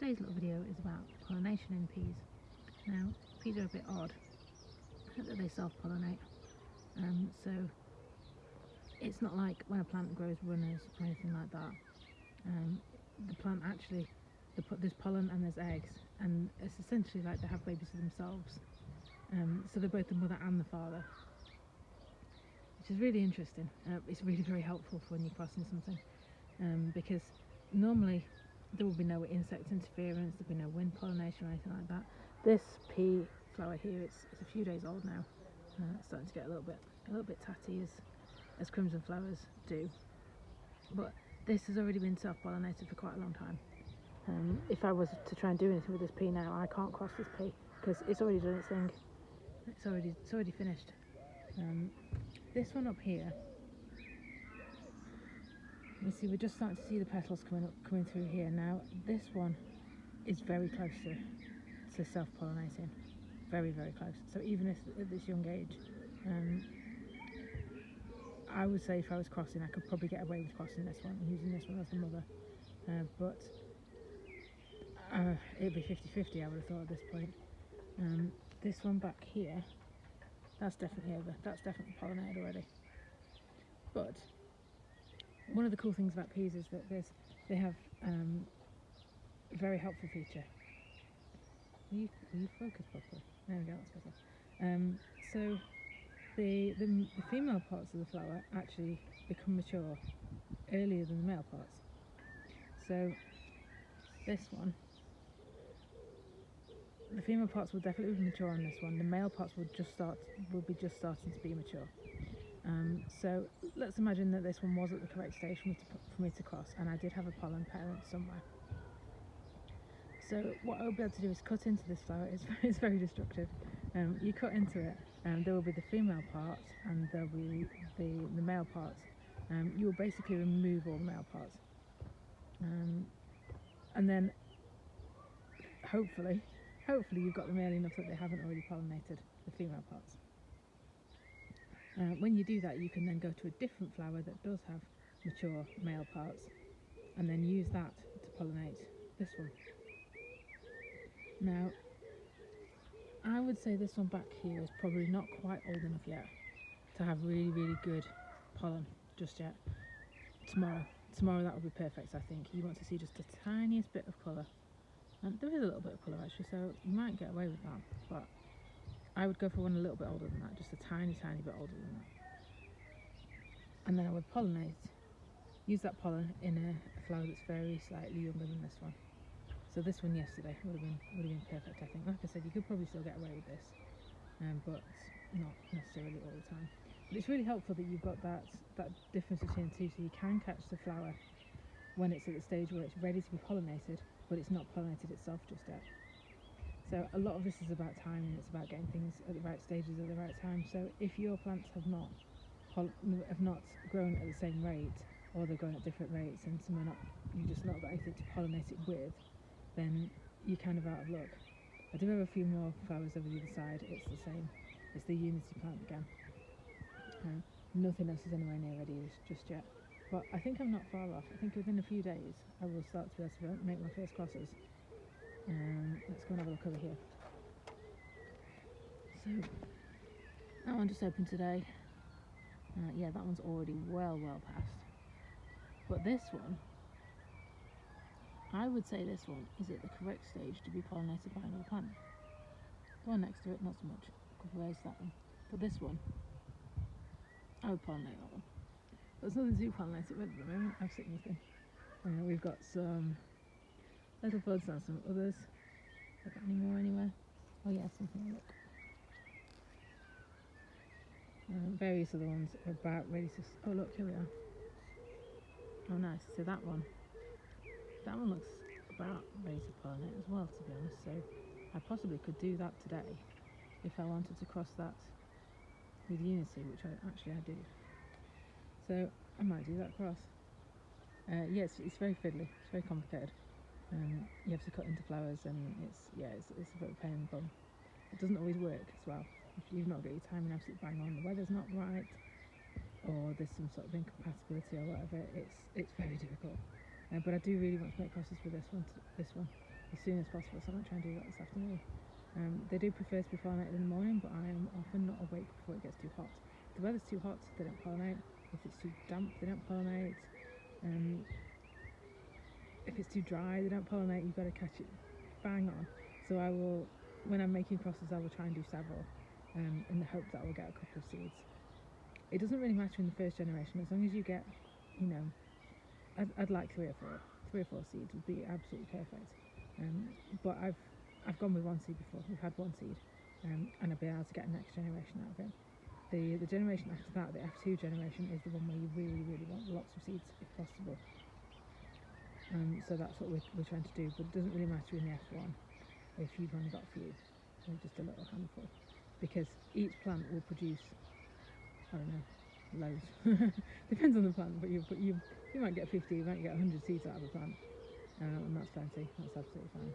Today's little video is about pollination in peas. Now, peas are a bit odd that they self-pollinate, so it's not like when a plant grows runners or anything like that. The plant actually, there's pollen and there's eggs, and it's essentially like they have babies of themselves. So they're both the mother and the father, which is really interesting. It's really very helpful for when you're crossing something, because normally there will be no insect interference, there'll be no wind pollination or anything like that. This pea flower here, it's a few days old now. It's starting to get a little bit tatty as crimson flowers do. But this has already been self-pollinated for quite a long time. If I was to try and do anything with this pea now, I can't cross this pea because it's already done its thing. It's already finished. This one up here, you see, we're just starting to see the petals coming through here. Now this one is very close to self-pollinating, very close. So even at this young age, I would say if I was crossing, I could probably get away with crossing this one and using this one as the mother, but it'd be 50-50, I would have thought at this point. This one back here, that's definitely over, that's definitely pollinated already. But one of the cool things about peas is that they have a very helpful feature. Will you focus properly? There we go, that's better. So the female parts of the flower actually become mature earlier than the male parts. So this one, the female parts will definitely be mature on this one. The male parts will be just starting to be mature. So let's imagine that this one was at the correct stage for me to cross, and I did have a pollen parent somewhere. So what I'll be able to do is cut into this flower. It's very destructive. You cut into it, and there will be the female part and there will be the male part. You will basically remove all the male parts, and then hopefully you've got them early enough that they haven't already pollinated the female parts. When you do that, you can then go to a different flower that does have mature male parts and then use that to pollinate this one. Now, I would say this one back here is probably not quite old enough yet to have really good pollen just yet. Tomorrow that will be perfect, I think. You want to see just the tiniest bit of colour. And there is a little bit of colour actually, so you might get away with that, but I would go for one a little bit older than that, just a tiny bit older than that. And then I would pollinate, use that pollen in a flower that's very slightly younger than this one. So this one yesterday would have been perfect, I think. Like I said, you could probably still get away with this, but not necessarily all the time. But it's really helpful that you've got that difference between the two, so you can catch the flower when it's at the stage where it's ready to be pollinated, but it's not pollinated itself just yet. So a lot of this is about timing. It's about getting things at the right stages at the right time. So if your plants have not grown at the same rate, or they're growing at different rates, and you've just not got anything to pollinate it with, then you're kind of out of luck. I do have a few more flowers over the other side. It's the same. It's the unity plant again. Nothing else is anywhere near ready just yet. But I think I'm not far off. I think within a few days I will start to be able to make my first crosses. Let's go and have a look over here. So that one just opened today. Yeah, that one's already well past. But this one, I would say this one is at the correct stage to be pollinated by another plant. The one next to it, not so much. A couple of ways that one. But this one, I would pollinate that one. There's nothing to pollinate it with at the moment. I've seen nothing. We've got some little buds and some others. Have I got any more anywhere? Oh yeah, something, look. Various other ones are about ready to... Oh look, here we are. Oh nice, so that one looks about ready to pollinate as well, to be honest. So I possibly could do that today if I wanted to cross that with Unity, which I do. So I might do that cross. Yes, it's very fiddly, it's very complicated. You have to cut into flowers, and it's a bit of a pain in the bum. It doesn't always work as well. If you've not got your timing absolutely bang on, the weather's not right, or there's some sort of incompatibility or whatever, it's very difficult. But I do really want to make crosses with this one. as soon as possible, so I might try and do that this afternoon. They do prefer to be pollinated in the morning, but I am often not awake before it gets too hot. If the weather's too hot, they don't pollinate. If it's too damp, they don't pollinate. If it's too dry, they don't pollinate. You've got to catch it bang on. So I will, when I'm making crosses, I will try and do several, in the hope that I will get a couple of seeds. It doesn't really matter in the first generation, as long as you get, I'd like three or four seeds would be absolutely perfect. But I've gone with one seed before. We've had one seed, and I've been able to get a next generation out of it. The generation after that, the F2 generation, is the one where you really, really want lots of seeds if possible. So that's what we're trying to do, but it doesn't really matter in the F1 if you've only got a few, or just a little handful, because each plant will produce, I don't know, loads. Depends on the plant, but you might get 50, you might get 100 seeds out of a plant, and that's plenty. That's absolutely fine.